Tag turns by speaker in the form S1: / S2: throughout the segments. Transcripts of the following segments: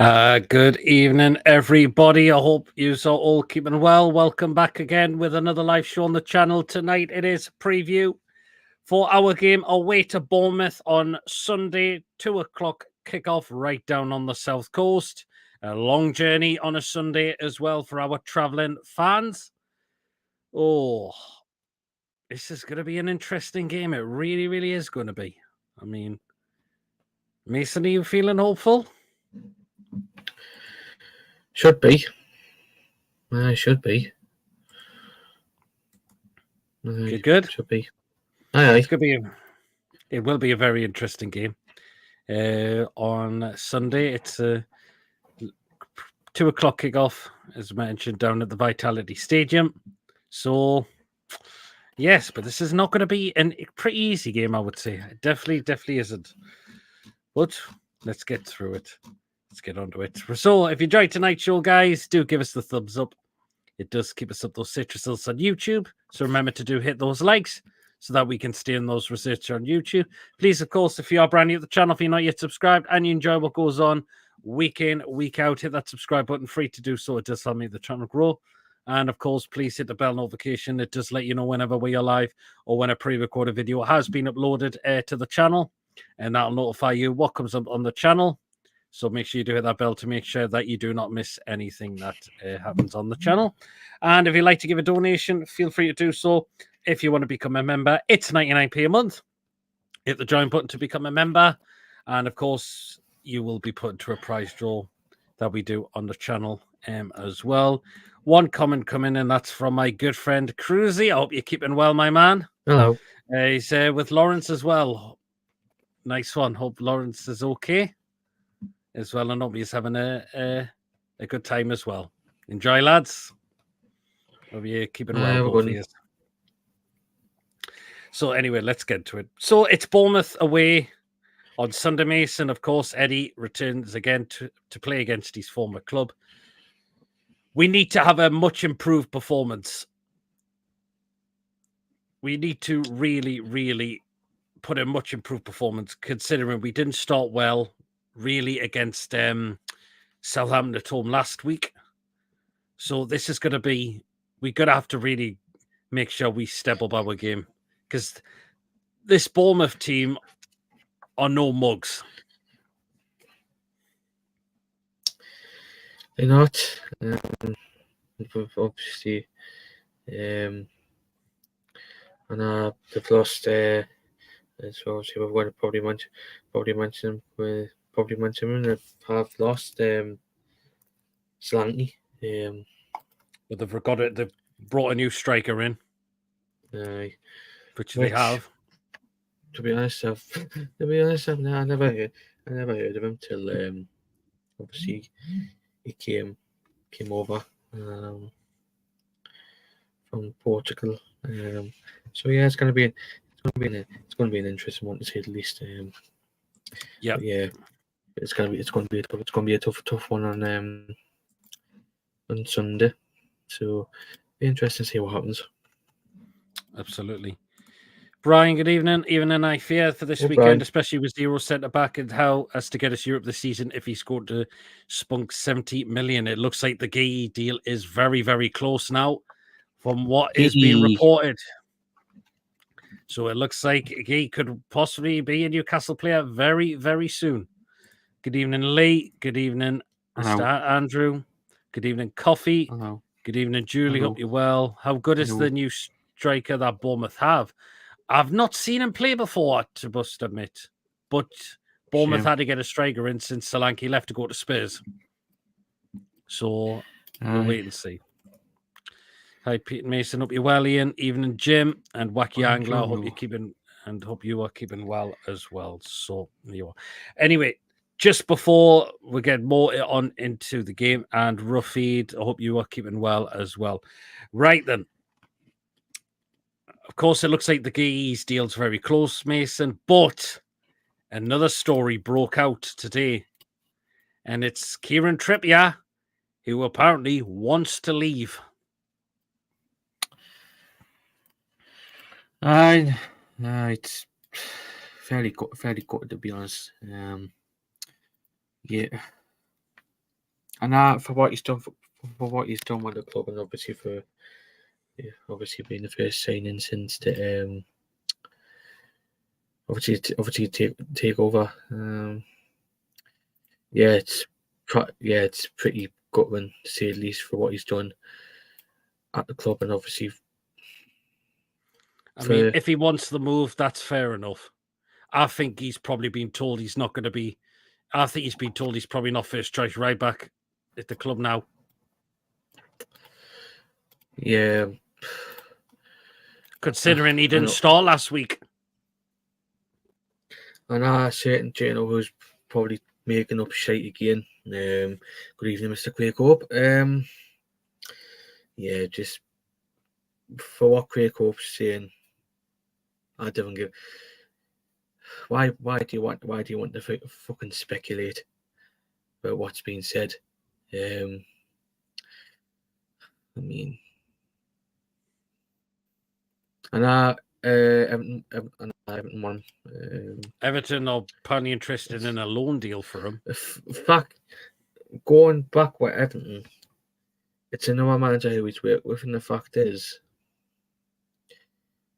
S1: Good evening, everybody. I hope you are all keeping well. Welcome back again with another live show on the channel. Tonight it is a preview for our game away to Bournemouth on Sunday, 2 o'clock kickoff right down on the south coast. A long journey on a Sunday as well for our travelling fans. Oh, this is going to be an interesting game. It really, really is going to be. I mean, Mason, are you feeling hopeful?
S2: Should be. Should be.
S1: Good.
S2: Should be.
S1: It's going to be. It will be a very interesting game. On Sunday, it's a 2 o'clock kickoff, as mentioned, down at the Vitality Stadium. So, yes, but this is not going to be a pretty easy game, I would say. It definitely isn't. But let's get through it. Let's get onto it. So, if you enjoyed tonight's show, guys, do give us the thumbs up. It does keep us up those citruses on YouTube. So remember to hit those likes so that we can stay in those research on YouTube. Please, of course, if you are brand new to the channel, if you're not yet subscribed and you enjoy what goes on week in, week out, hit that subscribe button, free to do so. It does help me the channel grow. And of course, please hit the bell notification. It does let you know whenever we are live or when a pre-recorded video has been uploaded to the channel. And that'll notify you what comes up on the channel. So make sure you do hit that bell to make sure that you do not miss anything that happens on the channel. And if you'd like to give a donation, feel free to do so. If you want to become a member, it's 99p a month. Hit the join button to become a member. And of course, you will be put into a prize draw that we do on the channel as well. One comment coming in, that's from my good friend Cruzy. I hope you're keeping well, my man.
S2: Hello.
S1: He's with Lawrence as well. Nice one. Hope Lawrence is okay as well, and hope he's having a good time as well. Enjoy, lads. Hope you're keeping well, both of you. So anyway, let's get to it. So it's Bournemouth away on Sunday, Mason. Of course, Eddie returns again to play against his former club. We need to have a much improved performance. We need to really, really put a much improved performance, considering we didn't start well really against Southampton at home last week. So this is going to be, we're going to have to really make sure we step up our game, because this Bournemouth team are no mugs.
S2: They're not. Obviously, and they've lost. So obviously, we're going to probably mention them. Have lost Slanky.
S1: But they've brought a new striker in, which they have.
S2: To be honest, I never heard of him till obviously he came over from Portugal. So yeah, it's going to be an interesting one to say the least. Yeah, it's going to be a tough one on Sunday. So be interesting to see what happens.
S1: Absolutely. Brian, good evening. Evening, I fear for this weekend, Brian. Especially with zero centre back, and how as to get us Europe this season if he scored to spunk 70 million. It looks like the Gay deal is very, very close now from what is being reported. So it looks like Gay could possibly be a Newcastle player very, very soon. Good evening, Lee. Good evening, Mr. Andrew. Good evening, Coffee.
S2: Hello.
S1: Good evening, Julie. Hope you're well. How good is the new striker that Bournemouth have? I've not seen him play before, to must admit. But Bournemouth had to get a striker in since Solanke left to go to Spurs. So we'll wait and see. Hi, Pete Mason. Hope you're well, Ian. Evening, Jim and Wacky Angler. Hope you're keeping and hope you are keeping well as well. So you are. Anyway, just before we get more on into the game and Ruffeed, I hope you are keeping well as well. Right then. Of course, it looks like the Geese deal's very close, Mason, but another story broke out today, and it's Kieran Trippier, who apparently wants to leave.
S2: It's fairly good to be honest. Yeah, And for what he's done for what he's done with the club, and obviously obviously being the first signing since the obviously take over. It's pretty gutting to say the least for what he's done at the club, and obviously.
S1: I mean, if he wants the move, that's fair enough. I think he's probably been told he's not going to be. I think he's been told he's probably not first choice right back at the club now.
S2: Yeah.
S1: Considering he didn't start last week.
S2: And a certain Jano who's probably making up shite again. Good evening, Mr. Quakehope. Yeah, just for what Quakehope's saying, I don't give. Why do you want to fucking speculate about what's being said? I mean, and Everton won.
S1: Everton are apparently interested in a loan deal for him.
S2: Going back with Everton, it's another manager who he's worked with, and the fact is,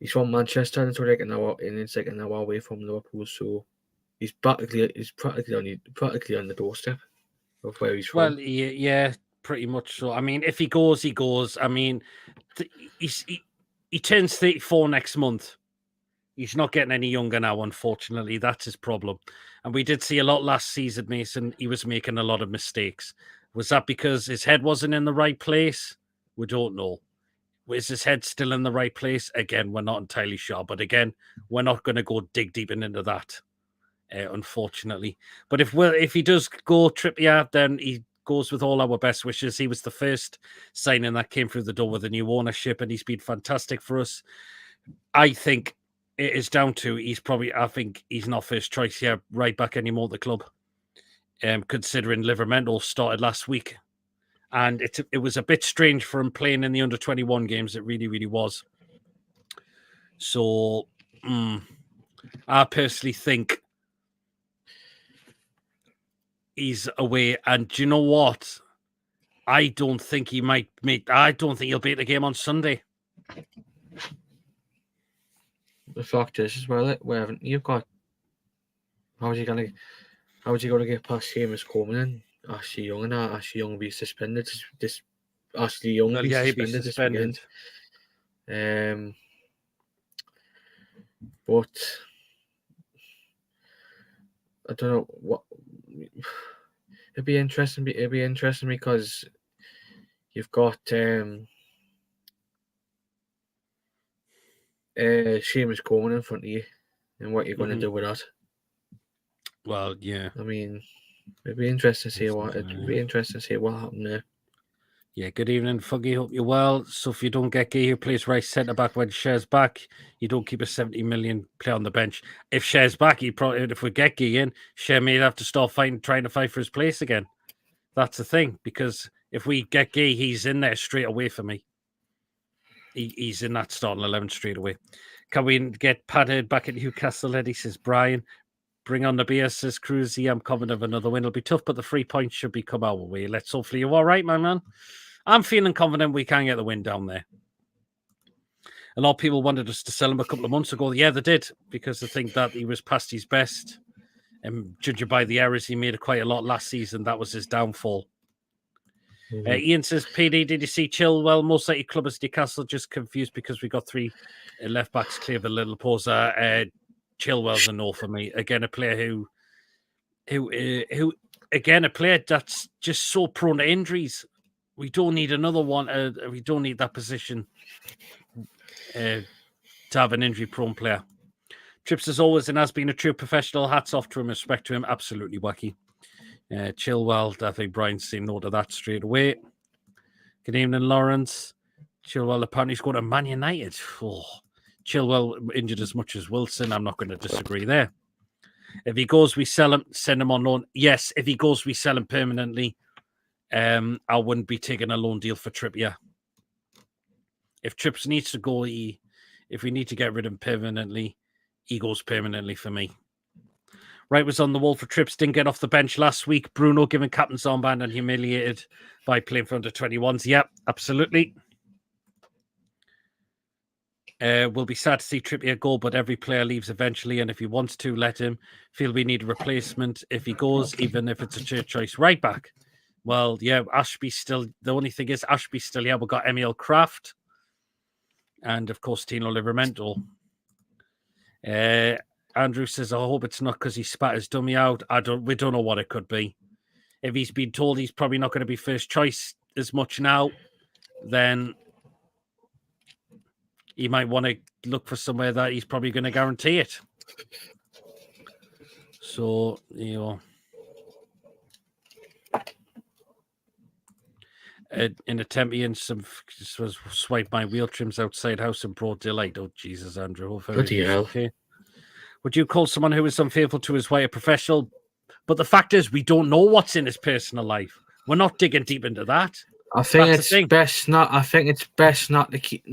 S2: he's from Manchester, and it's like an hour away from Liverpool, so he's practically on the doorstep of where he's from.
S1: Well, yeah, pretty much so. I mean, if he goes, he goes. I mean, he turns 34 next month. He's not getting any younger now, unfortunately. That's his problem. And we did see a lot last season, Mason. He was making a lot of mistakes. Was that because his head wasn't in the right place? We don't know. Is his head still in the right place? Again, we're not entirely sure. But again, we're not going to go dig deep into that, unfortunately. But if he does go Trippier, then he goes with all our best wishes. He was the first signing that came through the door with a new ownership, and he's been fantastic for us. I think it is down to I think he's not first choice here right back anymore at the club. Considering Livermore started last week. And it was a bit strange for him playing in the under-21 games. It really, really was. So I personally think he's away. And do you know what? I don't think he'll be at the game on Sunday.
S2: The fact is, as well, you've got. How's he going to get past Seamus Coleman and Ashley Young, and Ashley Young will be suspended? Ashley Young will be suspended this weekend. But I don't know what. It'd be interesting because you've got Seamus Coleman in front of you, and what you're going to do with that.
S1: Well, yeah.
S2: I mean, it'd be interesting to see what happened there.
S1: Yeah, good evening, Fuggy. Hope you're well. So if you don't get Gay, who plays right centre back when Schär's back, you don't keep a 70 million player on the bench. If Schär's back, if we get Gay in, Schär may have to start trying to fight for his place again. That's the thing, because if we get Gay, he's in there straight away for me. He's in that starting 11 straight away. Can we get padded back at Newcastle? Eddie says Brian. Bring on the beer, says Cruzy. I'm confident of another win. It'll be tough, but the 3 points should be come our way. Let's hopefully you're all right, my man. I'm feeling confident we can get the win down there. A lot of people wanted us to sell him a couple of months ago. Yeah, they did, because they think that he was past his best. And judging by the errors he made quite a lot last season, that was his downfall. Ian says, PD, did you see Chilwell? Most likely club is Newcastle, just confused because we got 3 left backs clear of a little pause. Chilwell's a no for me. Again, a player who again, a player that's just so prone to injuries. We don't need another one. We don't need that position to have an injury-prone player. Trips as always and has been a true professional. Hats off to him, respect to him. Absolutely wacky. Chilwell, I think Brian's saying no to that straight away. Good evening, Lawrence. Chilwell apparently going to Man United. Oh, Chilwell injured as much as Wilson. I'm not going to disagree there. If he goes, we sell him, send him on loan. Yes, if he goes, we sell him permanently. I wouldn't be taking a loan deal for Trippier. If Trips needs to go, if we need to get rid of him permanently, he goes permanently for me. Right was on the wall for Trips. Didn't get off the bench last week. Bruno given captain's armband and humiliated by playing for under 21s. Yep, absolutely. We'll be sad to see Trippier go, but every player leaves eventually, and if he wants to, let him. Feel we need a replacement if he goes, even if it's a choice right back. Well, yeah, Ashby's still... The only thing is, Ashby's still here. We've got Emil Krafth. And, of course, Tino Livramento. Andrew says, I hope it's not because he spat his dummy out. We don't know what it could be. If he's been told he's probably not going to be first choice as much now, then he might want to look for somewhere that he's probably going to guarantee it. So, you know... in a Tempian, some was swipe my wheel trims outside house in broad daylight. Oh, Jesus, Andrew.
S2: Bloody hell.
S1: Okay. Would you call someone who is unfaithful to his wife a professional? But the fact is, we don't know what's in his personal life. We're not digging deep into that.
S2: I think it's best not. I think it's best not to keep.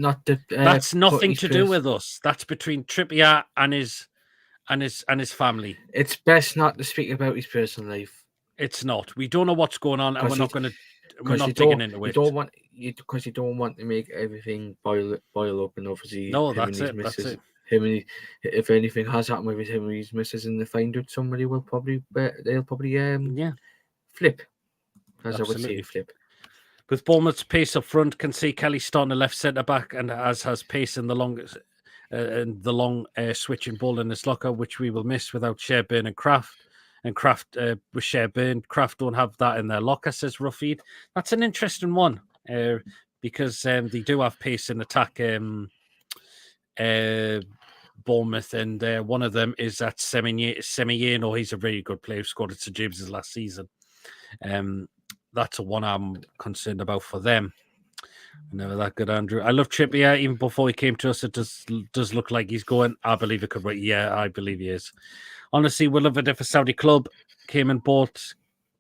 S1: That's nothing to do with us. That's between Trippier and his family.
S2: It's best not to speak about his personal life.
S1: It's not. We don't know what's going on, and we're not going to. We're not digging into it.
S2: Because you don't want to make everything boil up, and obviously,
S1: no, that's it. That's it.
S2: If anything has happened with him and his missus, and they find out, somebody will probably flip. As I would say, flip.
S1: With Bournemouth's pace up front, can see Kelly starting a left centre back, and as has pace in the long switching ball in his locker, which we will miss without Schär, Burn and Krafth. And Krafth with Schär, Burn, Krafth don't have that in their locker, says Ruffy. That's an interesting one because they do have pace in attack. Bournemouth, and one of them is that Semillano. He's a very good player who scored at St James's last season. That's a one I'm concerned about for them. Never that good, Andrew. I love Trippier. Even before he came to us, it does look like he's going. I believe it could wait. Yeah, I believe he is. Honestly, we'll love it if a Saudi club came and bought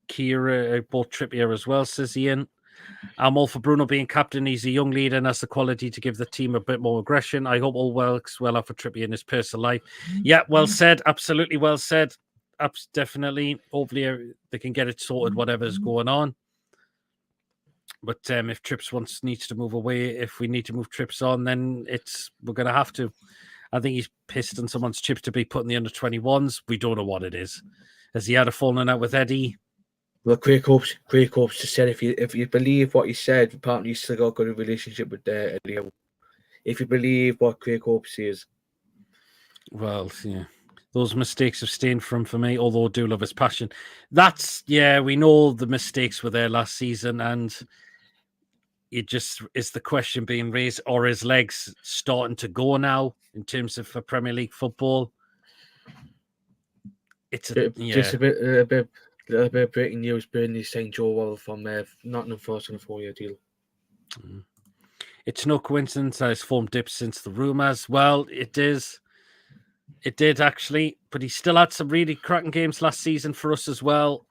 S1: Trippier as well, says Ian. I'm all for Bruno being captain. He's a young leader and has the quality to give the team a bit more aggression. I hope all works well out for Trippier in his personal life. Yeah, well said. Absolutely well said. Definitely. Hopefully they can get it sorted, whatever's going on. But if Trips needs to move away, if we need to move Trips on, then we're going to have to. I think he's pissed on someone's chips to be put in the under 21s. We don't know what it is. Has he had a falling out with Eddie?
S2: Well, Craig Hopes just said if you believe what he said, apparently he's still got a good relationship with Eddie. If you believe what Craig Hopes says.
S1: Well, yeah. Those mistakes have stained for me, although I do love his passion. We know the mistakes were there last season, and it just is the question being raised, or his legs starting to go now in terms of for Premier League football? It's
S2: just a bit of breaking news. Burnley signed Joe Wall from Nottingham Forest on a 4-year deal.
S1: It's no coincidence that his form dipped since the rumours. Well, it is. It did actually, but he still had some really cracking games last season for us as well.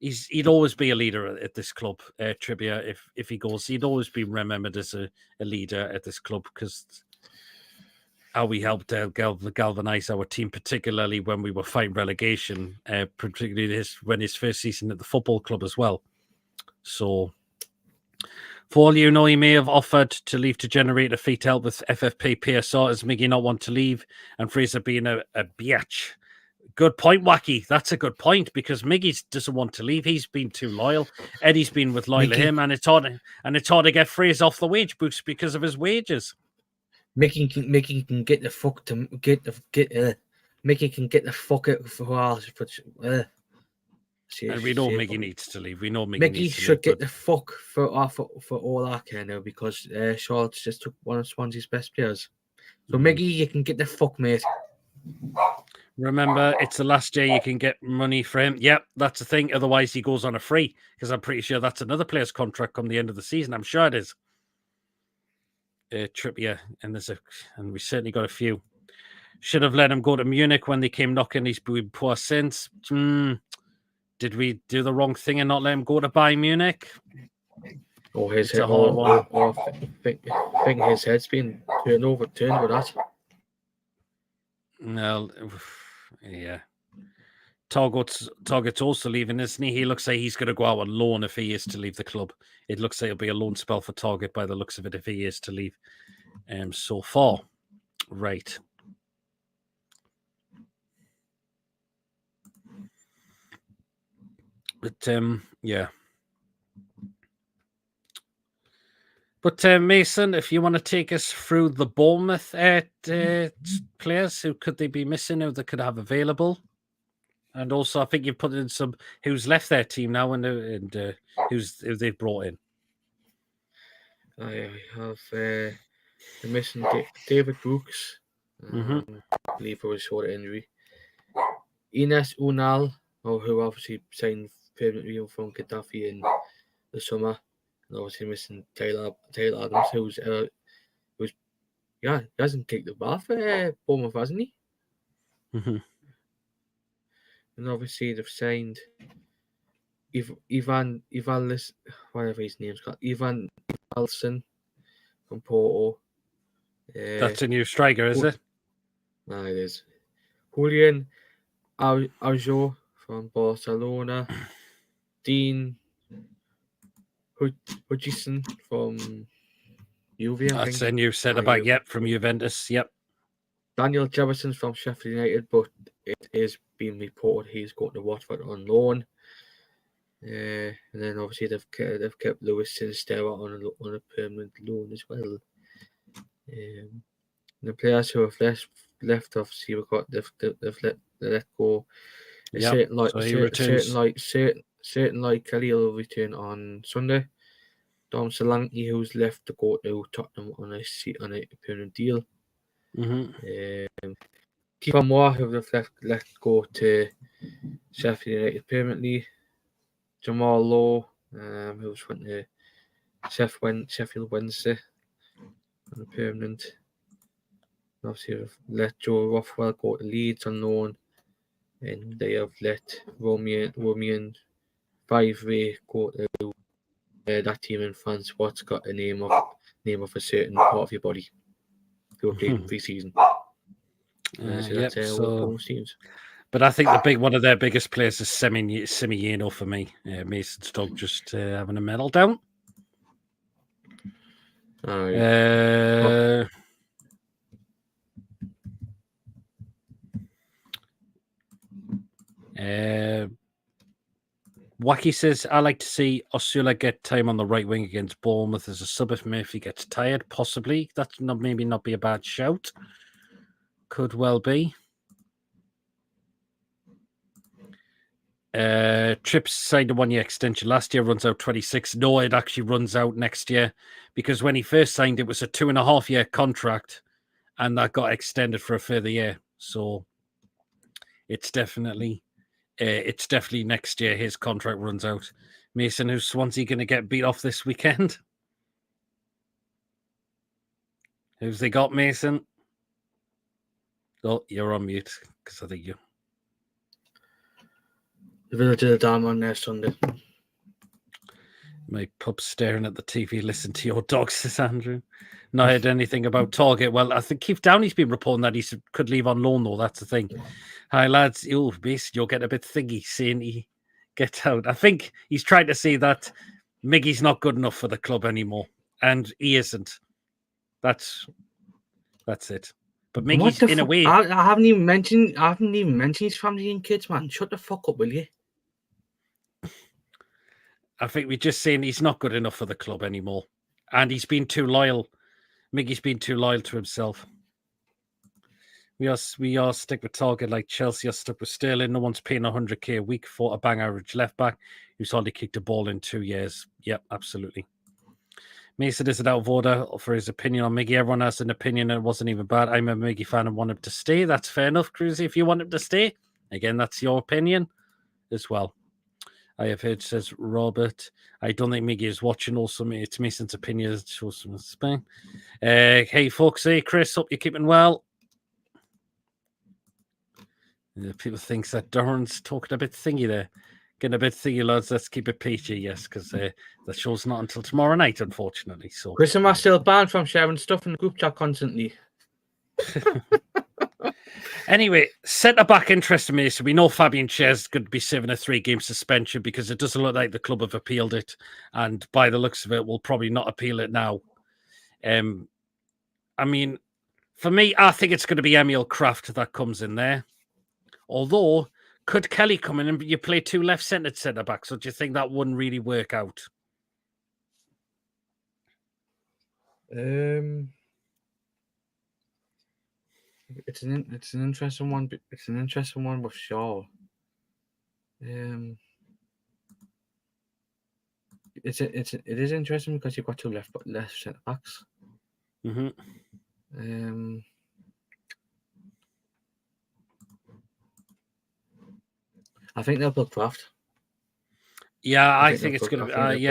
S1: He'd always be a leader at this club, Trippier. If he goes, he'd always be remembered as a leader at this club because how we helped galvanise our team, particularly when we were fighting relegation, particularly when his first season at the football club as well. So, for all you know, he may have offered to leave to generate a fee to help with FFP PSR, as Miggy not want to leave, and Fraser being a biatch. Good point, Wacky. That's a good point because Miggy doesn't want to leave. He's been too loyal. Eddie's been with loyal to him, and it's hard to get Fraser off the wage boost because of his wages.
S2: Mickey can get the fuck to Mickey can get the fuck out for us.
S1: And we know Mickey needs to leave. We know
S2: Mickey should get the fuck for all I care now because Charlotte just took one of Swansea's best players. So Mickey, you can get the fuck, mate.
S1: Remember, it's the last year you can get money for him. Yep, that's the thing. Otherwise, he goes on a free because I'm pretty sure that's another player's contract come the end of the season. I'm sure it is. Trippier, and we certainly got a few. Should have let him go to Munich when they came knocking. He's been poor since. Did we do the wrong thing and not let him go to Bayern Munich?
S2: Oh, his head. I think his head's been turned with that.
S1: No, yeah. Target's also leaving, isn't he? He looks like he's going to go out on loan if he is to leave the club. It looks like it'll be a loan spell for Target by the looks of it if he is to leave. So far, right. But yeah. But Mason, if you want to take us through the Bournemouth players, who could they be missing? Who they could have available? And also, I think you've put in some who's left their team now and who they've brought in.
S2: I have missing David Brooks. I believe for a short injury. Ines Unal, who obviously signed permanently from Gaddafi in the summer. And obviously missing Taylor Adams, he hasn't kicked the ball for Bournemouth, hasn't he?
S1: Mm-hmm.
S2: And obviously they've signed Ivan whatever his name's called, Ivan Alson from Porto.
S1: That's a new striker, is it?
S2: No, it is. Julian Arjo from Barcelona. Dean Hutchison from Juve.
S1: That's a new centre back, from Juventus, yep.
S2: Daniel Jefferson from Sheffield United, but it is being reported he's going to Watford on loan. And then obviously they've kept Lewis Sinisterra on a permanent loan as well. The players who have left obviously they've let go. Certain like Kelly will return on Sunday. Dom Solanke, who's left to go to Tottenham on a permanent deal.
S1: Mm-hmm.
S2: Kiefer Moore, who have let go to Sheffield United permanently. Jamal Lowe, who's went to Sheffield Wednesday on a permanent. Obviously, they've let Joe Rothwell go to Leeds on loan, and they have let Romian 5-way go to that team in France. What's got a name of a certain part of your body who have played in pre-season.
S1: But I think one of their biggest players is Semieno for me. Mason Stogg just having a medal down. Wacky says, I like to see Osula get time on the right wing against Bournemouth as a sub if Murphy gets tired. Possibly. That's maybe not be a bad shout. Could well be. Trips signed a 1-year extension last year, runs out 26. No, it actually runs out next year because when he first signed, it was a 2.5-year contract and that got extended for a further year. So it's definitely next year his contract runs out. Mason, who's Swansea going to get beat off this weekend? Who's they got, Mason? Oh, you're on mute because I think you.
S2: The Village of the Dam on there Sunday.
S1: My pup's staring at the TV. Listen to your dog, says Andrew. Not heard anything about Target. Well, I think Keith Downey's been reporting that he could leave on loan, though. That's the thing. Hi, lads. Basically, you'll get a bit thingy saying he gets out. I think he's trying to say that Miggy's not good enough for the club anymore, and he isn't. That's it. But Miggy's in a way.
S2: I haven't even mentioned his family and kids, man. Shut the fuck up, will you?
S1: I think we're just saying he's not good enough for the club anymore. And he's been too loyal. Miggy's been too loyal to himself. We are stick with Target like Chelsea are stuck with Sterling. No one's paying 100k a week for a bang average left back who's hardly kicked a ball in 2 years. Yep, absolutely. Mason is out of order for his opinion on Miggy. Everyone has an opinion and it wasn't even bad. I'm a Miggy fan and want him to stay. That's fair enough, Cruzy. If you want him to stay, again, that's your opinion as well. I have heard, says Robert. I don't think Miggy is watching. Also, it's Mason's opinion. It shows some Spain. Hey, folks. Hey, Chris. Hope you're keeping well. People think that Doran's talking a bit thingy there. Getting a bit thingy, lads. Let's keep it PG, yes, because the show's not until tomorrow night, unfortunately. So
S2: Chris and I still banned from sharing stuff in the group chat constantly.
S1: Anyway, centre-back interested me. So we know Fabian Schär is going to be serving a 3-game suspension because it doesn't look like the club have appealed it. And by the looks of it, will probably not appeal it now. I mean, for me, I think it's going to be Emil Krafth that comes in there. Although, could Kelly come in and you play 2 left-centred centre-backs? Or do you think that wouldn't really work out?
S2: It's an interesting one. It's an interesting one with Shaw. It is interesting because you've got 2 left centre backs. I think they'll put Krafth.
S1: Yeah, I think it's going to be.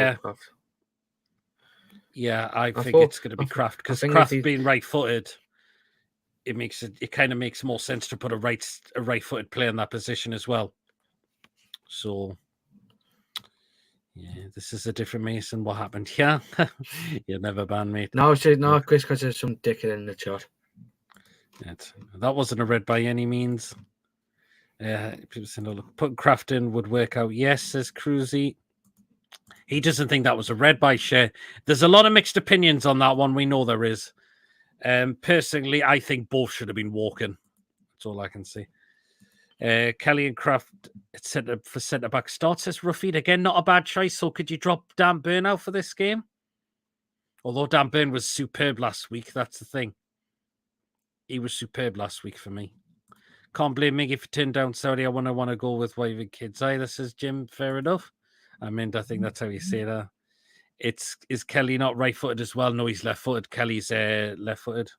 S1: Yeah, I think it's going to be Krafth because Krafth being right-footed, it kind of makes more sense to put a right-footed player in that position as well. So, yeah, this is a different Mason. What happened? Yeah, you'll never ban me.
S2: No, Chris, because there's some dickhead in the chat.
S1: That wasn't a red by any means. People saying, look, putting Krafth in would work out. Yes, says Cruzy. He doesn't think that was a red by Schär. There's a lot of mixed opinions on that one. We know there is. Personally, I think both should have been walking. That's all I can say. Kelly and Krafth for centre-back start, says Ruffy. Again, not a bad choice. So could you drop Dan Burn out for this game? Although Dan Burn was superb last week. That's the thing. He was superb last week for me. Can't blame Miggy for turning down Saudi. I want to go with waving kids either, says Jim. Fair enough. I mean, I think that's how you say that. Is Kelly not right-footed as well? No, he's left-footed. Kelly's left-footed.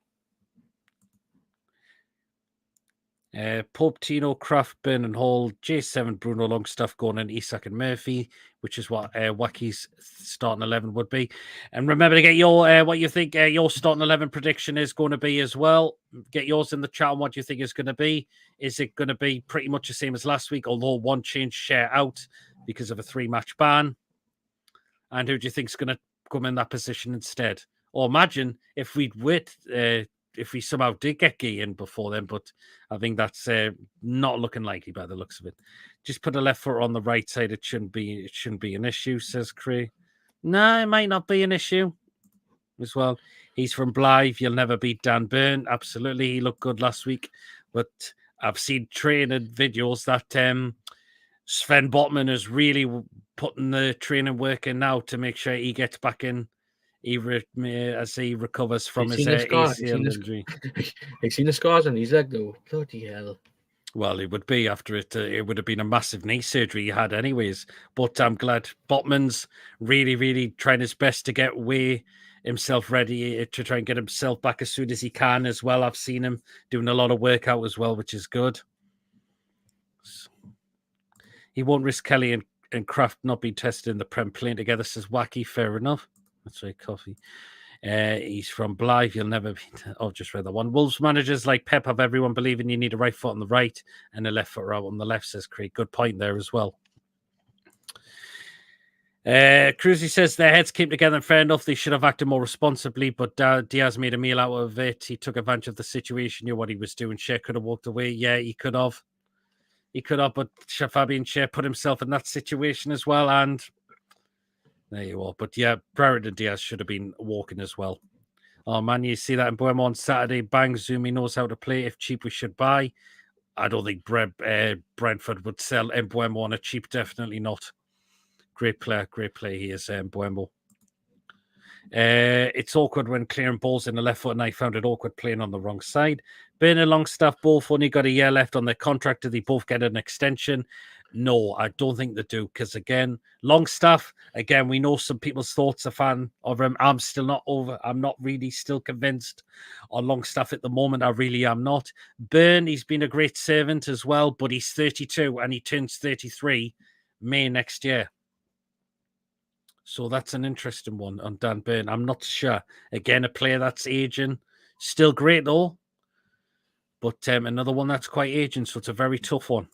S1: Pope, Tino, Krafth, Burn and Hall, J7, Bruno Longstaff, Gordon, Isak and Murphy, which is what Wacky's starting 11 would be. And remember to get your what you think your starting 11 prediction is going to be as well. Get yours in the chat on what you think is going to be. Is it going to be pretty much the same as last week, although one change Schär out because of a 3-match ban? And who do you think is going to come in that position instead? Or imagine if we'd if we somehow did get Guy in before then, but I think that's not looking likely by the looks of it. Just put a left foot on the right side. It shouldn't be an issue, says Cray. No, it might not be an issue as well. He's from Blythe. You'll never beat Dan Burn. Absolutely. He looked good last week. But I've seen training videos that Sven Botman is really putting the training work in now to make sure he gets back in. As he recovers from his ACL injury.
S2: He's seen the scars on his leg, though. Bloody hell.
S1: Well, it would be after it. It would have been a massive knee surgery he had anyways. But I'm glad Botman's really, really trying his best to get himself ready to try and get himself back as soon as he can as well. I've seen him doing a lot of workout as well, which is good. He won't risk Kelly and Krafth not being tested in the Prem playing together, says Wacky. Fair enough. That's right, Coffee. He's from Blythe. You'll never be. Oh, just read that one. Wolves managers like Pep have everyone believing you need a right foot on the right and a left foot out on the left, says Craig. Good point there as well. Cruzy says their heads came together and fair enough. They should have acted more responsibly, but Diaz made a meal out of it. He took advantage of the situation, knew what he was doing. Schär could have walked away. Yeah, he could have. But Fabian Schär put himself in that situation as well, and there you are. But yeah, Brereton Diaz should have been walking as well. Oh man, you see that in Bournemouth on Saturday. Bang, Zumi knows how to play. If cheap, we should buy. I don't think Brentford would sell Mbeumo on a cheap. Definitely not. Great player he is, Mbeumo. It's awkward when clearing balls in the left foot, and I found it awkward playing on the wrong side. Burn and Longstaff both only got a year left on their contract. Did they both get an extension? No, I don't think they do. Because again, Longstaff, we know some people's thoughts are fan of him. I'm still not over. I'm not really still convinced on Longstaff at the moment. I really am not. Burn, he's been a great servant as well, but he's 32 and he turns 33 May next year. So that's an interesting one on Dan Burn. I'm not sure. Again, a player that's aging. Still great, though. But another one that's quite aging, so it's a very tough one.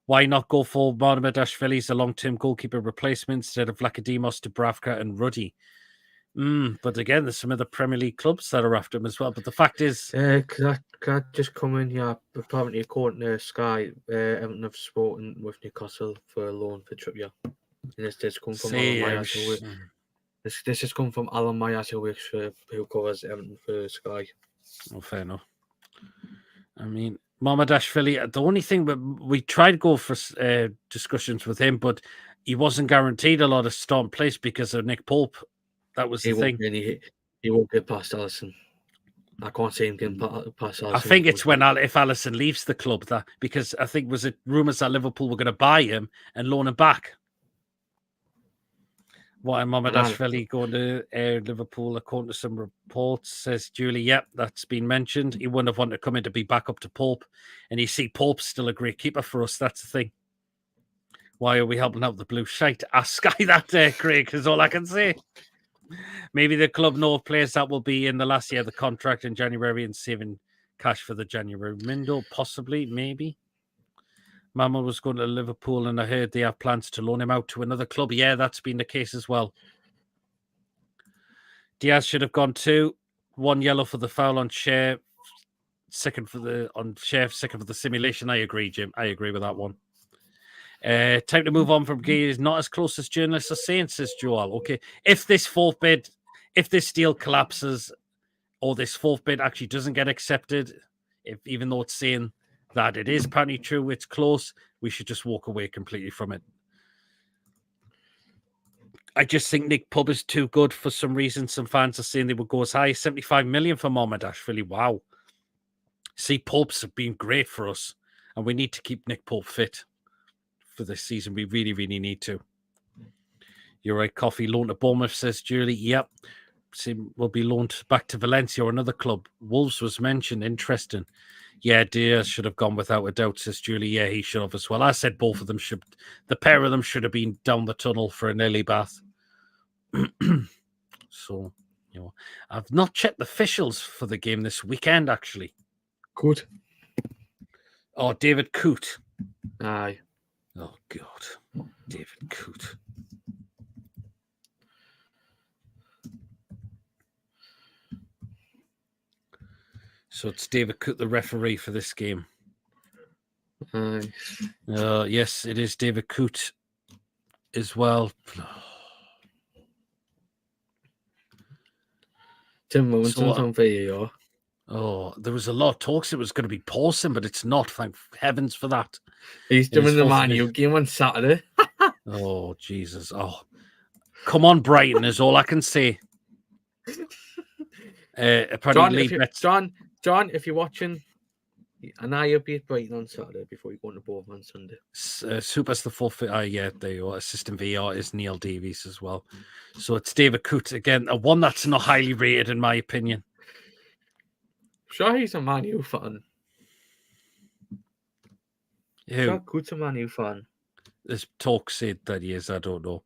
S1: Why not go for Mardomedashvili as a long-term goalkeeper replacement instead of Lakadimos, Dubravka and Ruddy? But again, there's some other Premier League clubs that are after him as well. But the fact is,
S2: can I just come in here? Apparently, according to Sky, Everton have spoken with Newcastle for a loan for Trippier. And this come from Alan Myers. This has come from Alan Myers, who covers Everton for Sky.
S1: Oh, fair enough. I mean, Mamardashvili, the only thing we tried to go for discussions with him, but he wasn't guaranteed a lot of starting place because of Nick Pope. That was the thing.
S2: He won't get past Alisson. I can't see him getting past Alisson.
S1: I think it's if Alisson leaves the club, because I think was it rumours that Liverpool were going to buy him and loan him back. Why Mamardashvili going to Liverpool, according to some reports, says Julie, yep, that's been mentioned. He wouldn't have wanted to come in to be back up to Pope. And you see Pope's still a great keeper for us. That's the thing. Why are we helping out the blue shite? Ask Sky that, Craig, is all I can say. Maybe the club know of players that will be in the last year of the contract in January and saving cash for the January window. Possibly, maybe. Mama was going to Liverpool and I heard they have plans to loan him out to another club. Yeah, that's been the case as well. Diaz should have gone 2. 1 yellow for the foul on Schär. Second for the simulation. I agree, Jim. I agree with that one. Time to move on from Gay is not as close as journalists are saying, says Joel. Okay, if this deal collapses or this fourth bid actually doesn't get accepted, even though it's saying that it is apparently true, it's close, we should just walk away completely from it. I just think Nick Pope is too good for some reason. Some fans are saying they would go as high as 75 million for Mamardashvili. Wow. See, Pope's been great for us, and we need to keep Nick Pope fit for this season. We really, really need to. You're right, Coffee. Loan to Bournemouth, says Julie. Yep. Will be loaned back to Valencia or another club. Wolves was mentioned. Interesting. Yeah, Diaz should have gone without a doubt, says Julie. Yeah, he should have as well. I said both of them should. The pair of them should have been down the tunnel for an early bath. So, I've not checked the officials for the game this weekend, actually.
S2: Good.
S1: Oh, David Coote.
S2: Aye.
S1: Oh, God. David Coote. So it's David Coote, the referee for this game. Yes, it is David Coote as well.
S2: Tim Robinson's on VAR.
S1: Oh, there was a lot of talks it was going to be Paulson, but it's not. Thank heavens for that.
S2: He's doing the Man U game on Saturday.
S1: Oh, Jesus. Oh, come on, Brighton, is all I can say.
S2: John, if you're watching, and I will be at Brighton on Saturday before you go to Bournemouth on Sunday.
S1: Super's the full fit. Yeah, there you are. Assistant VR is Neil Davies as well. So it's David Coote again, one that's not highly rated in my opinion.
S2: Sure, he's a Man U fan. Sure, Coote's a Man U fan.
S1: There's talk said that he is. I don't know.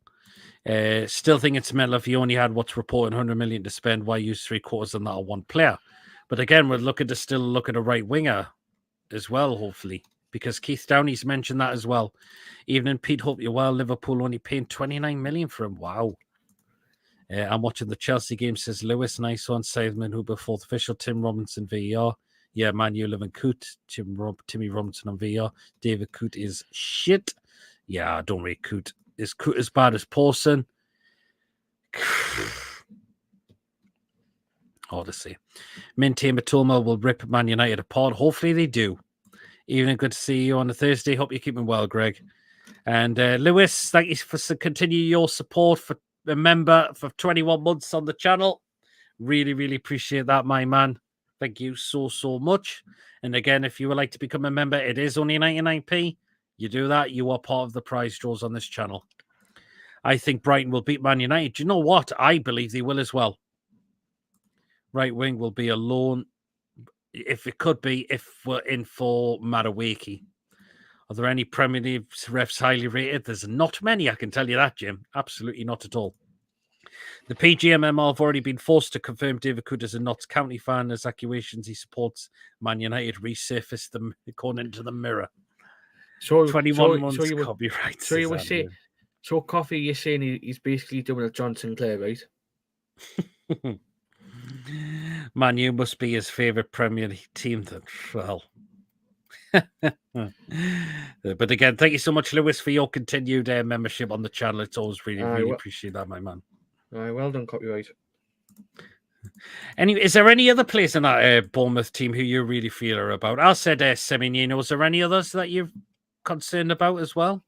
S1: Still think it's mental if you only had what's reported 100 million to spend. Why use 3/4 on that on one player? But again, we're looking to still look at a right winger as well, hopefully, because Keith Downey's mentioned that as well. Evening, Pete. Hope you're well. Liverpool only paying 29 million for him. Wow. I'm watching the Chelsea game, says Lewis. Nice one. Sideman, who before the official. Tim Robinson, VAR. Yeah, Man U, living Coote. Timmy Robinson on VAR. David Coote is shit. Yeah, I don't rate Coote. Is Coote as bad as Paulson? Hard to say. Maintain Matoma will rip Man United apart. Hopefully they do. Evening, good to see you on a Thursday. Hope you're keeping well, Greg. And Lewis, thank you for continuing your support for a member for 21 months on the channel. Really, really appreciate that, my man. Thank you so, so much. And again, if you would like to become a member, it is only 99p. You do that, you are part of the prize draws on this channel. I think Brighton will beat Man United. Do you know what? I believe they will as well. Right wing will be a loan. If it could be, if we're in for Madueke. Are there any Premier League refs highly rated? There's not many, I can tell you that, Jim. Absolutely not at all. The PGMMR have already been forced to confirm David Coote is a Notts County fan as accusations he supports Man United resurfaced them according to the Mirror. 21 months copyright.
S2: So Coffee, you're saying he's basically doing a John Sinclair, right?
S1: Man U must be his favourite Premier League team then. Well. But again, thank you so much, Lewis, for your continued membership on the channel. It's always really appreciate that, my man.
S2: Well done, copyright.
S1: Anyway, is there any other players in that Bournemouth team who you really feel are about? I said Semenino. Is there any others that you're concerned about as well?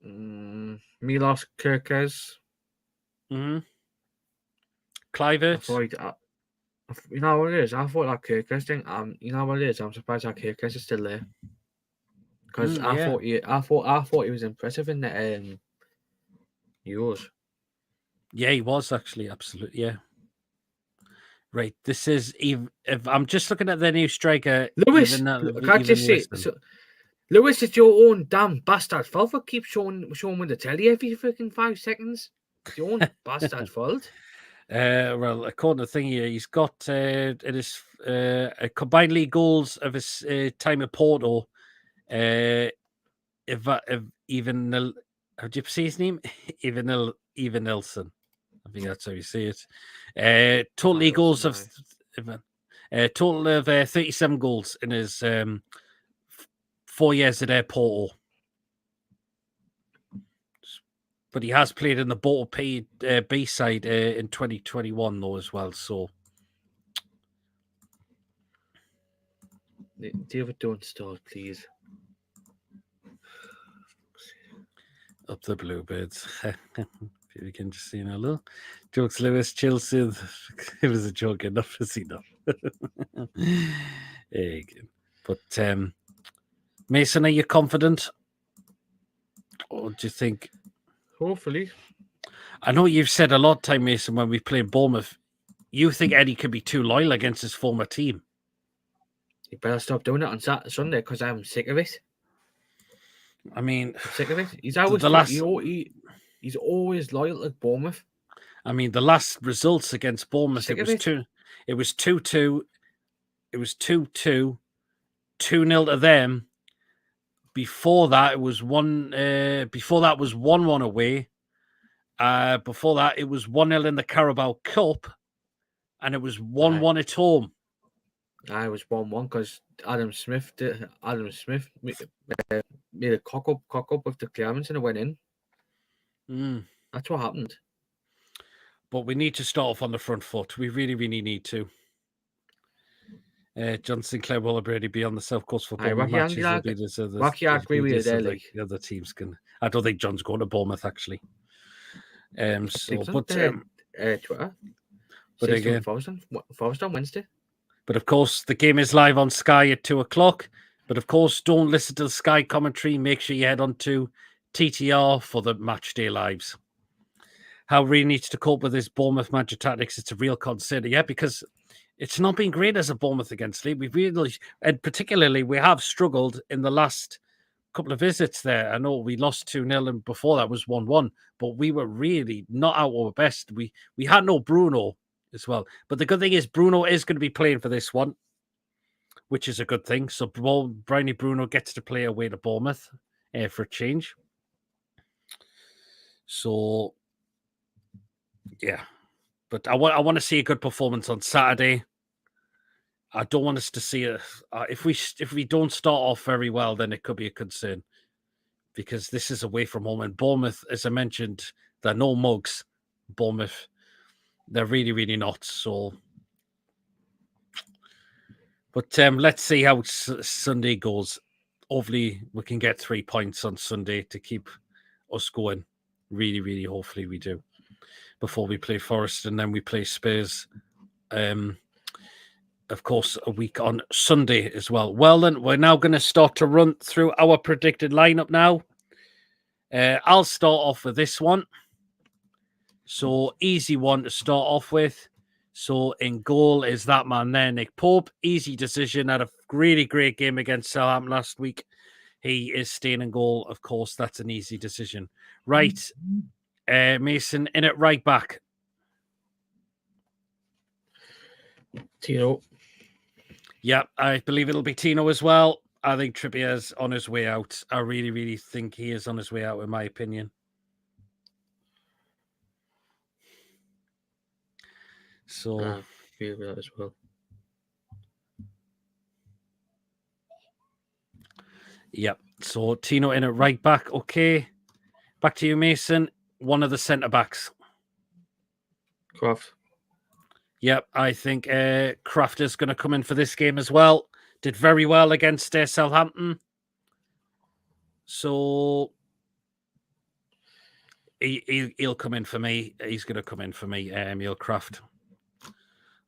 S2: Milos Kerkez.
S1: Kluivert.
S2: You know what it is? I thought that Kerkez thing. You know what it is? I'm surprised that Kerkez is still there. Because I thought he was impressive in the Euros.
S1: Yeah, he was actually absolutely. Yeah. Right. This is if I'm just looking at the new striker.
S2: Lewis, can't you see? Lewis, it's your own damn bastard fault for keep showing with the telly every freaking 5 seconds. It's your own bastard fault.
S1: Well, according to the thing here, he's got it is combined league goals of his time at Porto. Even how do you say his name? Even Nelson. I think that's how you say it. Total league goals of total of 37 goals in his 4 years at Porto. But he has played in the Porto B side in 2021 though as well. So
S2: David, don't start, please.
S1: Up the Bluebirds. We can just see a little jokes. Lewis, Chelsea. It was a joke enough, is enough. But Mason, are you confident? Or do you think?
S2: Hopefully.
S1: I know you've said a lot of time, Mason, when we played Bournemouth, you think Eddie could be too loyal against his former team.
S2: You better stop doing it on Sunday because I'm sick of it.
S1: I mean,
S2: I'm sick of it. He's always he's always loyal to Bournemouth.
S1: I mean, the last results against Bournemouth, it was 2-2. It was 2-2. 2-0 to them. Before that, it was 1. Before that was 1-1 away. Before that, it was 1-0 in the Carabao Cup, and it was 1-1 at home.
S2: I was 1-1 because Adam Smith made a cock up with the clearance and it went in. That's what happened.
S1: But we need to start off on the front foot. We really, really need to. John Sinclair will already be on the South Coast football matches.
S2: I agree with you there.
S1: Like the other teams can. I don't think John's going to Bournemouth actually. Twitter. But again,
S2: Forest on Wednesday.
S1: But of course, the game is live on Sky at 2:00. But of course, don't listen to the Sky commentary. Make sure you head on to TTR for the match day lives. How Reed needs to cope with his Bournemouth manager tactics, it's a real concern. Yeah, because it's not been great as a Bournemouth against Leeds. We've really, and particularly, we have struggled in the last couple of visits there. I know we lost 2-0 and before that was 1-1, but we were really not at our best. We had no Bruno as well. But the good thing is Bruno is going to be playing for this one, which is a good thing. So Bryony Bruno gets to play away to Bournemouth for a change. So, yeah. But I want to see a good performance on Saturday. I don't want us to see it. If we don't start off very well, then it could be a concern. Because this is away from home. And Bournemouth, as I mentioned, they're no mugs. Bournemouth, they're really, really not. So, but let's see how Sunday goes. Hopefully, we can get 3 points on Sunday to keep us going. Really, really, hopefully we do. Before we play Forest and then we play Spurs. Of course, a week on Sunday as well. Well, then, we're now going to start to run through our predicted lineup now. I'll start off with this one. So, easy one to start off with. So, in goal is that man there, Nick Pope. Easy decision. Had a really great game against Southampton last week. He is staying in goal. Of course, that's an easy decision. Right. Mason, in at right back.
S2: Tino.
S1: Yeah, I believe it'll be Tino as well. I think Trippier's on his way out. I really, really think he is on his way out, in my opinion. So,
S2: feel that as well.
S1: Yep. So Tino in at right back. Okay. Back to you, Mason. One of the centre backs.
S2: Krafth.
S1: Yep. I think Krafth is going to come in for this game as well. Did very well against Southampton. So he'll come in for me. He's going to come in for me, Emil Krafth.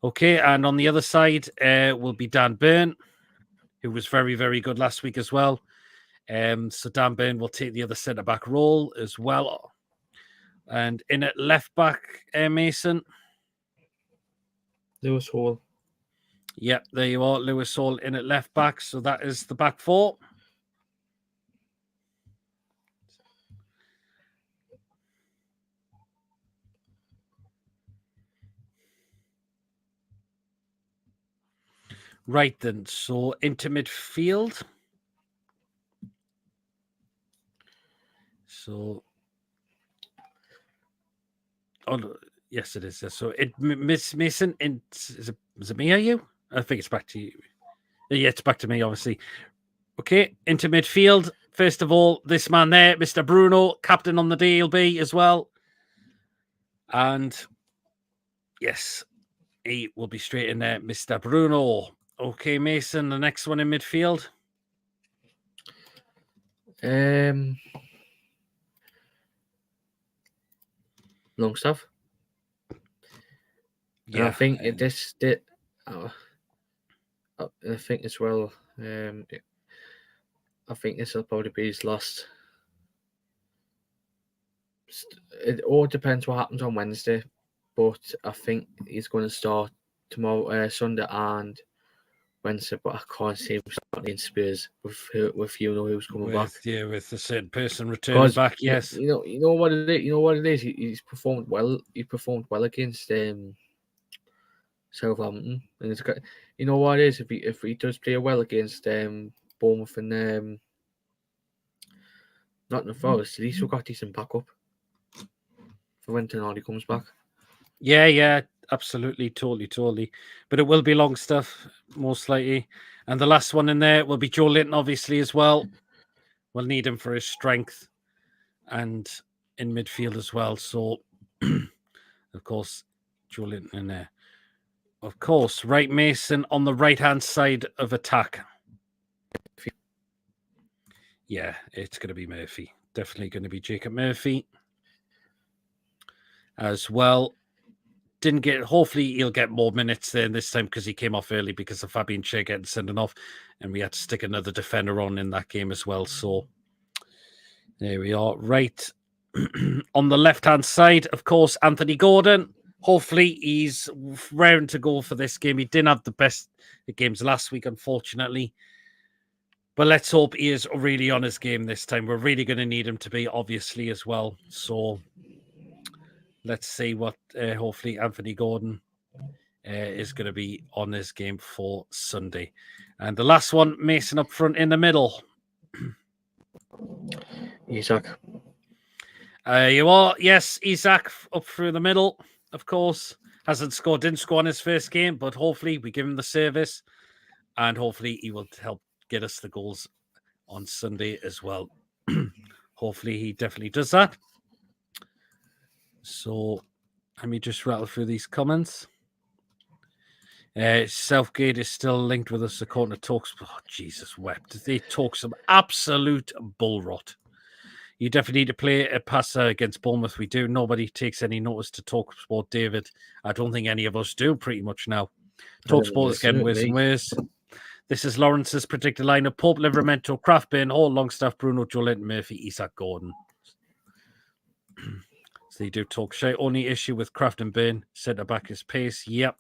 S1: Okay. And on the other side will be Dan Burn, who was very, very good last week as well. So Dan Burn will take the other centre back role as well. And in at left back, Mason.
S2: Lewis Hall.
S1: Yep, there you are. Lewis Hall in at left back. So that is the back four. Right then. So into midfield. So, yes, it is. So, Miss Mason, is it me or you? I think it's back to you. Yeah, it's back to me, obviously. Okay, into midfield. First of all, this man there, Mr. Bruno, captain on the day he'll be as well. And yes, he will be straight in there, Mr. Bruno. Okay, Mason, the next one in midfield.
S2: Longstaff. Yeah, and I think I think as well. I think this will probably be his last. It all depends what happens on Wednesday, but I think he's going to start tomorrow, Sunday and Wednesday. But I can't see him starting in Spurs with who's coming back.
S1: Yeah, with the certain person returning back. Yes,
S2: you know what it is. You know what it is. He's performed well. He performed well against Southampton, and it's got. You know what it is. If he does play well against Bournemouth and Nottingham Forest, at least we've got decent backup for when Tonali comes back.
S1: Yeah, absolutely, totally. But it will be Longstaff, most likely. And the last one in there will be Joe Linton, obviously, as well. We'll need him for his strength and in midfield as well. So, of course, Joe Linton in there. Of course, right Mason on the right-hand side of attack. Yeah, it's going to be Murphy. Definitely going to be Jacob Murphy as well. Hopefully he'll get more minutes there this time because he came off early because of Fabian Schär getting sent off, and we had to stick another defender on in that game as well. So there we are. Right on the left-hand side, of course, Anthony Gordon. Hopefully he's raring to go for this game. He didn't have the best games last week, unfortunately. But let's hope he is really on his game this time. We're really going to need him to be, obviously, as well. So let's see what hopefully Anthony Gordon is going to be on this game for Sunday. And the last one, Mason up front in the middle.
S2: Isak.
S1: You are, yes, Isak up through the middle, of course. Didn't score on his first game, but hopefully we give him the service and hopefully he will help get us the goals on Sunday as well. Hopefully he definitely does that. So let me just rattle through these comments. Southgate is still linked with us according to Talks. Oh, Jesus wept. They talk some absolute bull rot. You definitely need to play a passer against Bournemouth. We do. Nobody takes any notice to TalkSport, David. I don't think any of us do pretty much now. TalkSport is getting worse and worse. This is Lawrence's predicted lineup: Pope, Livramento, Krafth, Bain, Hall, Longstaff, Bruno, Joe Linton, Murphy, Isak, Gordon. So they do talk shit. Only issue with Krafth and Bain, centre back is pace. Yep.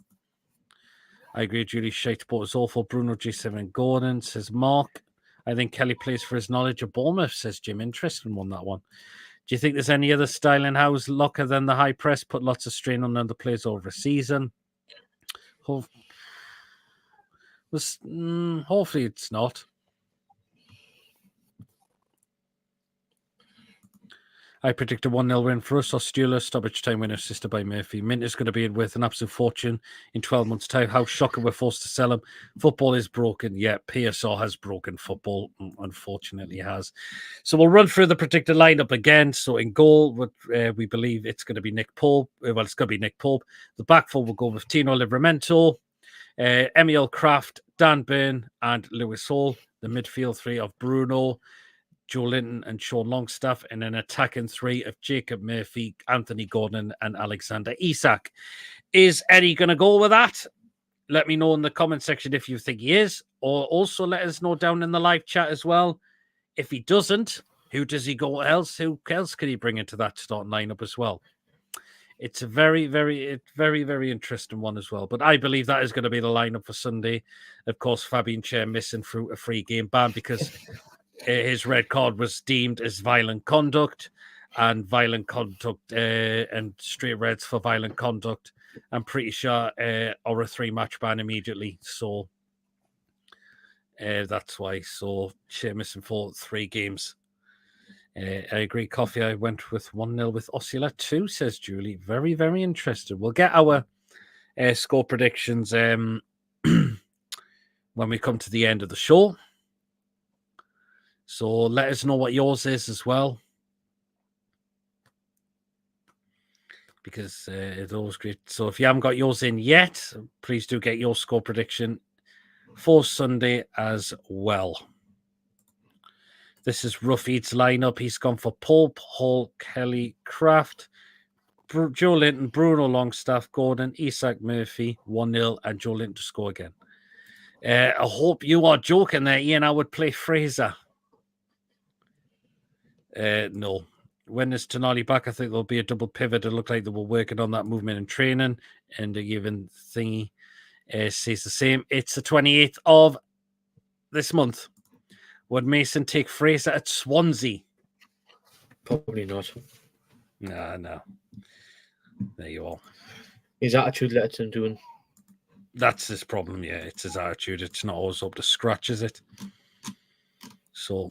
S1: I agree. Julie Shakespeare is awful. Bruno, G7, and Gordon, says Mark. I think Kelly plays for his knowledge of Bournemouth, says Jim. Interesting one, that one. Do you think there's any other style in house locker than the high press? Put lots of strain on other players over a season. Hopefully it's not. I predict a 1-0 win for us. Ostula, stoppage time winner, assisted by Murphy. Mint is going to be worth an absolute fortune in 12 months' time. How shocking we're forced to sell him. Football is broken. Yeah, PSR has broken football. Unfortunately, has. So we'll run through the predicted lineup again. So in goal, we believe it's going to be Nick Pope. Well, it's going to be Nick Pope. The back four will go with Tino Livramento, Emil Krafth, Dan Burn, and Lewis Hall. The midfield three of Bruno, Joe Linton and Sean Longstaff, and an attacking three of Jacob Murphy, Anthony Gordon, and Alexander Isak. Is Eddie going to go with that? Let me know in the comment section if you think he is, or also let us know down in the live chat as well. If he doesn't, who does he go else? Who else can he bring into that starting lineup as well? It's a very, very, very, very interesting one as well. But I believe that is going to be the lineup for Sunday. Of course, Fabian Schär missing through a free game ban because his red card was deemed as violent conduct, and and straight reds for violent conduct. I'm pretty sure or a 3-match ban immediately. So that's why. So Schär missing for 3 games. I agree, Coffee. I went with 1-0 with Osceola too, says Julie. Very, very interested. We'll get our score predictions when we come to the end of the show. So let us know what yours is as well. Because it's always great. So if you haven't got yours in yet, please do get your score prediction for Sunday as well. This is Rough Eats lineup. He's gone for Pope, Hall, Kelly, Krafth, Joe Linton, Bruno Longstaff, Gordon, Isak Murphy, 1-0, and Joe Linton to score again. I hope you are joking there, Ian. I would play Fraser. No. When is Tonali back? I think there'll be a double pivot. It looked like they were working on that movement in training, and even thingy says the same. It's the 28th of this month. Would Mason take Fraser at Swansea?
S2: Probably not.
S1: No. There you are.
S2: His attitude lets him doing.
S1: That's his problem, yeah. It's his attitude. It's not always up to scratch, is it? So,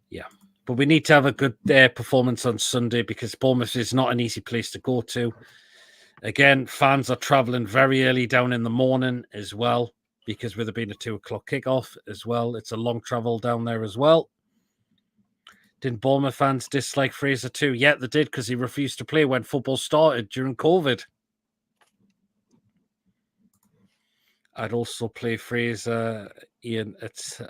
S1: yeah. But we need to have a good performance on Sunday because Bournemouth is not an easy place to go to. Again, fans are travelling very early down in the morning as well because with it being a 2 o'clock kickoff as well. It's a long travel down there as well. Didn't Bournemouth fans dislike Fraser too? Yeah, they did because he refused to play when football started during COVID. I'd also play Fraser, Ian.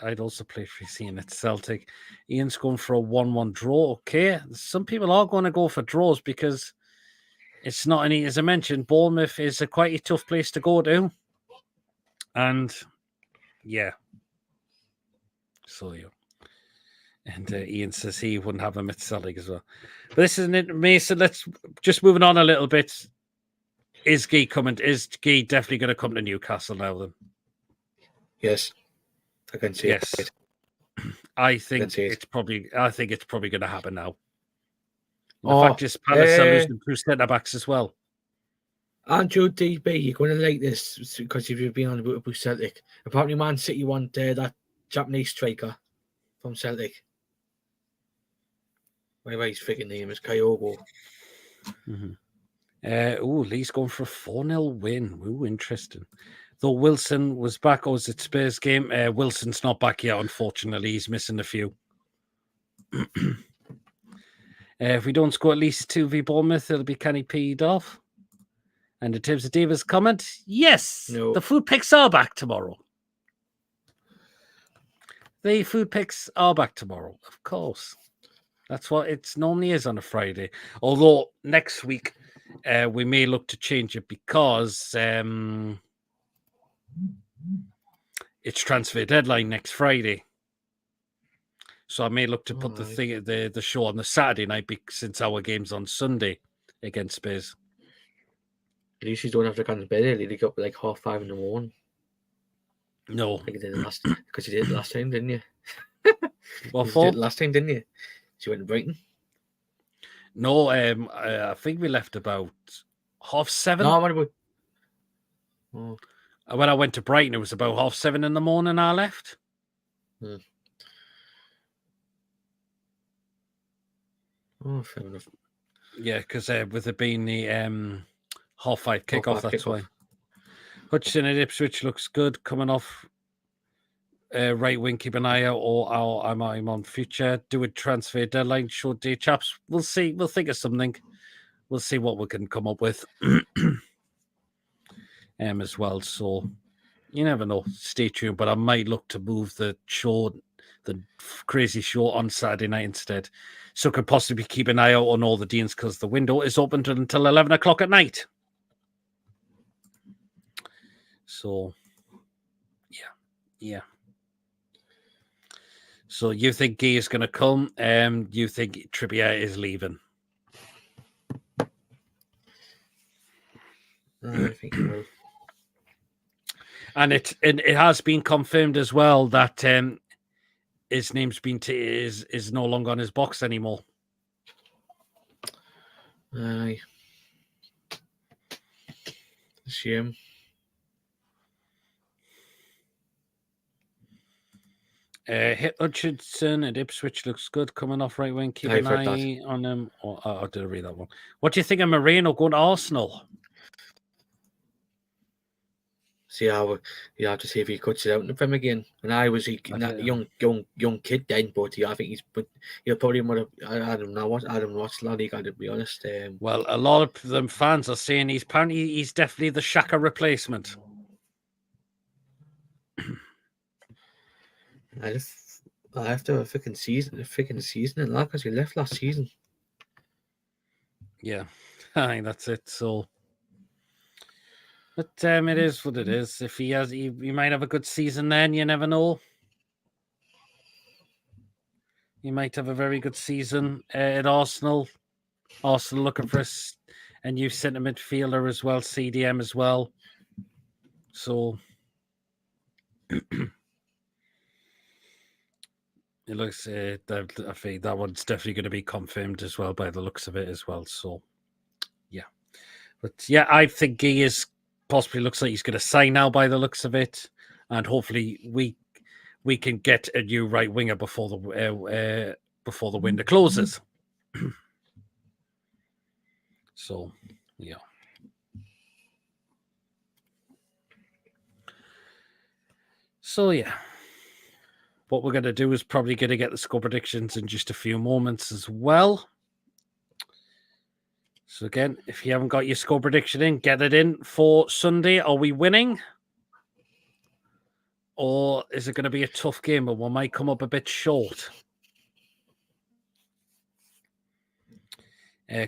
S1: I'd also play Fraser Ian at Celtic. Ian's going for a 1-1 draw. Okay, some people are going to go for draws because it's not any. As I mentioned, Bournemouth is quite a tough place to go to, and yeah. So yeah. And Ian says he wouldn't have him at Celtic as well. But this isn't it, Mason. Let's just moving on a little bit. Is Guy coming? Is Guy definitely going to come to Newcastle now? Then,
S2: yes, I can see
S1: yes.
S2: it.
S1: I think it's probably going to happen now. The fact is, Palace are losing 2 centre backs as well.
S2: Aren't you, DB? You're going to like this because you've been on about Celtic. Apparently, Man City want that Japanese striker from Celtic. Whatever his freaking name is, Kyogo.
S1: Lee's going for a 4-0 win. Ooh, interesting. Though Wilson was back, was it Spurs game? Wilson's not back yet, unfortunately. He's missing a few. If we don't score at least 2 v Bournemouth, it'll be Kenny peed off. And in terms of David's comment, yes, the food picks are back tomorrow. The food picks are back tomorrow, of course. That's what it normally is on a Friday. Although next week we may look to change it because it's transfer deadline next Friday. So I may look to put the show on the Saturday night since our game's on Sunday against Spurs.
S2: At least you don't have to come to bed early. They got like 5:30 in the morning.
S1: No,
S2: like you did because you did it last time, didn't you?
S1: What for?
S2: You did it last time, didn't you? So you went to Brighton.
S1: No, I think we left about 7:30.
S2: No, what about?
S1: Oh. When I went to Brighton, it was about 7:30 in the morning. I left.
S2: Oh, fair enough.
S1: Yeah, because with it being the 5:30 kickoff, that's why. Hutchinson at Ipswich looks good coming off. Right wing, keep an eye out, or I'm on future. Do a transfer deadline, short day, chaps. We'll see. We'll think of something. We'll see what we can come up with as well. So you never know. Stay tuned. But I might look to move the crazy show on Saturday night instead. So could possibly keep an eye out on all the deans because the window is open until 11 o'clock at night. So, yeah. So you think Guy is going to come? You think Trippier is leaving?
S2: I think he will.
S1: And it has been confirmed as well that his name's been is no longer on his box anymore.
S2: Aye. Shame.
S1: Hutchinson at Ipswich looks good coming off right wing. Keep an eye on him. Oh, I didn't read that one. What do you think of Moreno going to Arsenal?
S2: See how you have to see if he cuts it out in the Prem again. And I was a young kid then, but I think he'll probably want to. I don't know what La Liga, to be honest.
S1: Well, a lot of them fans are saying he's definitely the Xhaka replacement.
S2: After a freaking season and that, because he left last season.
S1: Yeah, I think that's it. So. But it is what it is. If he might have a good season then, you never know. He might have a very good season at Arsenal. Arsenal looking for a new centre midfielder as well, CDM as well. So it looks I think that one's definitely going to be confirmed as well by the looks of it as well. So yeah. But yeah, I think he is possibly looks like he's going to sign now by the looks of it, and hopefully we can get a new right winger before the window closes. So yeah. So yeah, what we're going to do is probably going to get the score predictions in just a few moments as well. So again, if you haven't got your score prediction in, get it in for Sunday. Are we winning? Or is it going to be a tough game, but we might come up a bit short?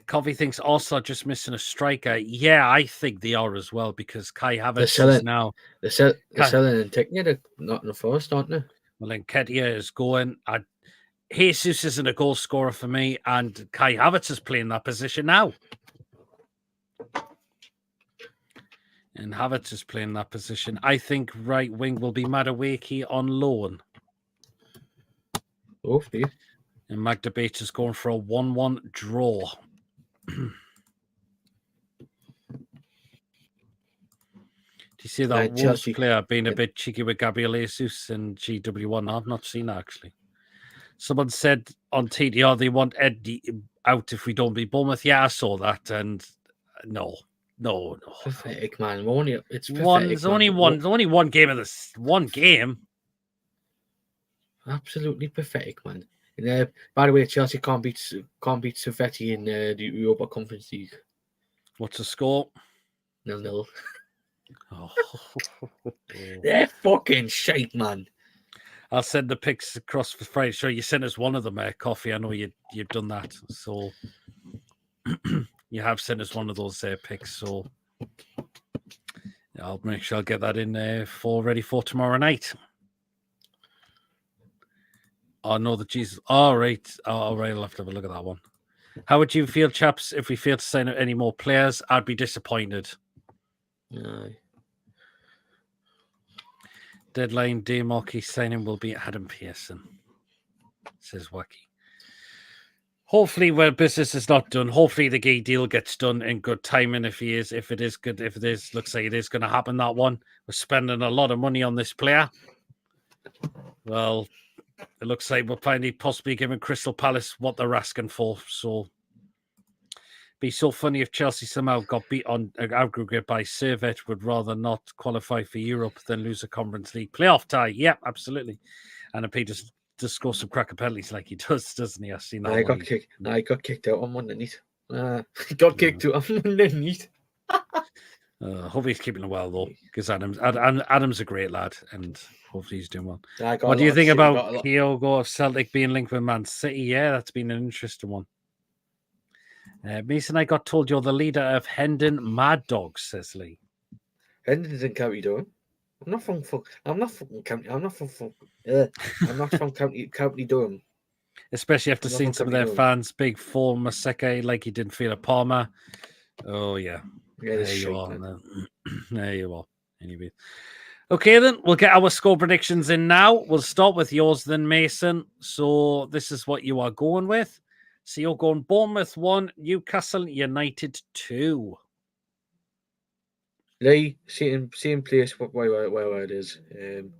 S1: Covey thinks Arsenal just missing a striker. Yeah, I think they are as well because Kai Havertz is now...
S2: They're selling and taking it at Nottingham Forest, aren't they?
S1: Well, Nketiah is going... Jesus isn't a goal scorer for me, and Kai Havertz is playing that position now. And Havertz is playing that position. I think right wing will be Madueke on loan.
S2: Hopefully.
S1: And Magda Bates is going for a 1-1 draw. Do you see that Wolves player being a bit cheeky with Gabriel Jesus and GW1? I've not seen that, actually. Someone said on TDR they want Eddie out if we don't beat Bournemouth. Yeah, I saw that, and no.
S2: Pathetic, man. It's pathetic.
S1: There's only one game of this. One game.
S2: Absolutely pathetic, man. And, by the way, Chelsea can't beat Southampton in the Europa Conference League.
S1: What's the score?
S2: 0-0.
S1: Oh.
S2: They're fucking shite, man.
S1: I'll send the pics across for Friday. Sure, you sent us one of them, Coffee. I know you've done that. So you have sent us one of those pics. So I'll make sure I'll get that in ready for tomorrow night. Oh, no, the Jesus. All right. All right. I'll have to have a look at that one. How would you feel, chaps, if we fail to sign up any more players? I'd be disappointed.
S2: Aye.
S1: Deadline day marquee signing will be Adam Pearson, says Wacky. Hopefully, where business is not done, hopefully the gay deal gets done in good timing. If it looks like it is going to happen. That one, we're spending a lot of money on this player. Well, it looks like we're finally possibly giving Crystal Palace what they're asking for. So, be so funny if Chelsea somehow got beat on aggregate by Servette, would rather not qualify for Europe than lose a Conference League playoff tie. Yeah, absolutely. And if he just score some cracker penalties like he does, doesn't he? I've seen that.
S2: I got kicked out on Monday night. He got kicked out on Monday night.
S1: Hope he's keeping it well though, because Adam's a great lad, and hopefully he's doing well. What do you think about Kyogo of Celtic being linked with Man City? Yeah, that's been an interesting one. Mason, I got told you're the leader of Hendon Mad Dogs, says Lee.
S2: Hendon's in County Durham. I'm not from County Durham.
S1: Especially after seeing some of their fans, big for Maseke, like he didn't feel a Palmer. Oh yeah.
S2: Yeah,
S1: there you are. There you are. Anyway. Okay, then we'll get our score predictions in now. We'll start with yours then, Mason. So this is what you are going with. So you're going Bournemouth 1, Newcastle United 2.
S2: Lee, same place where it is. And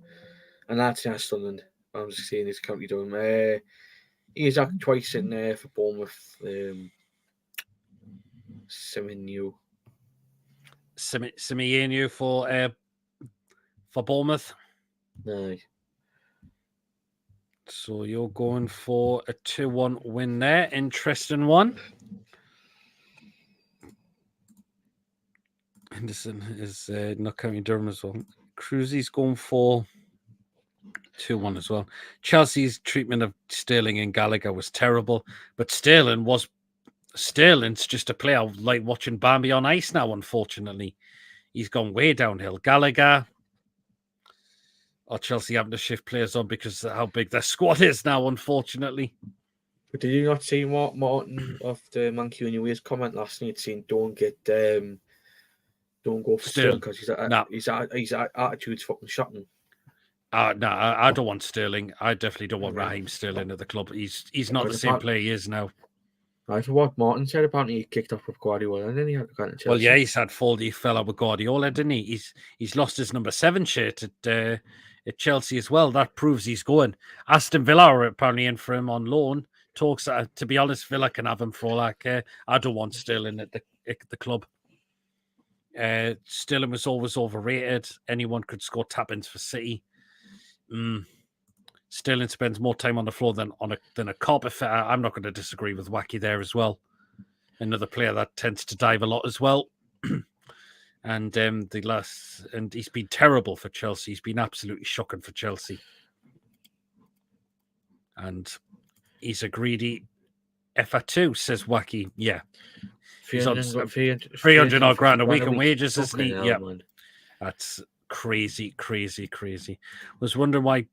S2: that's Sunderland. I'm just saying it's County Durham. He's up twice in there for Bournemouth. Semenu
S1: for Bournemouth.
S2: No.
S1: So you're going for a 2-1 win there. Interesting one. Henderson is not County Durham as well. Cruzy's going for 2-1 as well. Chelsea's treatment of Sterling and Gallagher was terrible, but Sterling's just a player like watching Bambi on ice now, unfortunately. He's gone way downhill. Gallagher, or Chelsea having to shift players on because of how big their squad is now, unfortunately.
S2: But did you not see Martin of the Monkey and Ways comment last night saying don't go for Sterling because his attitude's fucking shocking.
S1: No, I don't want Sterling. I definitely don't want Raheem Sterling at the club. He's not the same player he is now.
S2: I for what Martin said, apparently he kicked off with Guardiola and then he had to go to Chelsea.
S1: Well, yeah, he's had fault. He fell out with Guardiola, didn't he? He's lost his number 7 shirt at Chelsea as well. That proves he's going. Aston Villa are apparently in for him on loan. Talks, to be honest, Villa can have him for all I care. I don't want Sterling at the club. Sterling was always overrated. Anyone could score tap-ins for City. Sterling spends more time on the floor than a carpet fitter. I'm not going to disagree with Wacky there as well. Another player that tends to dive a lot as well. And he's been terrible for Chelsea. He's been absolutely shocking for Chelsea. And he's a greedy effort too, says Wacky. Yeah. He's on 300 odd grand a week in wages, isn't he? Yeah. That's crazy. Was wondering why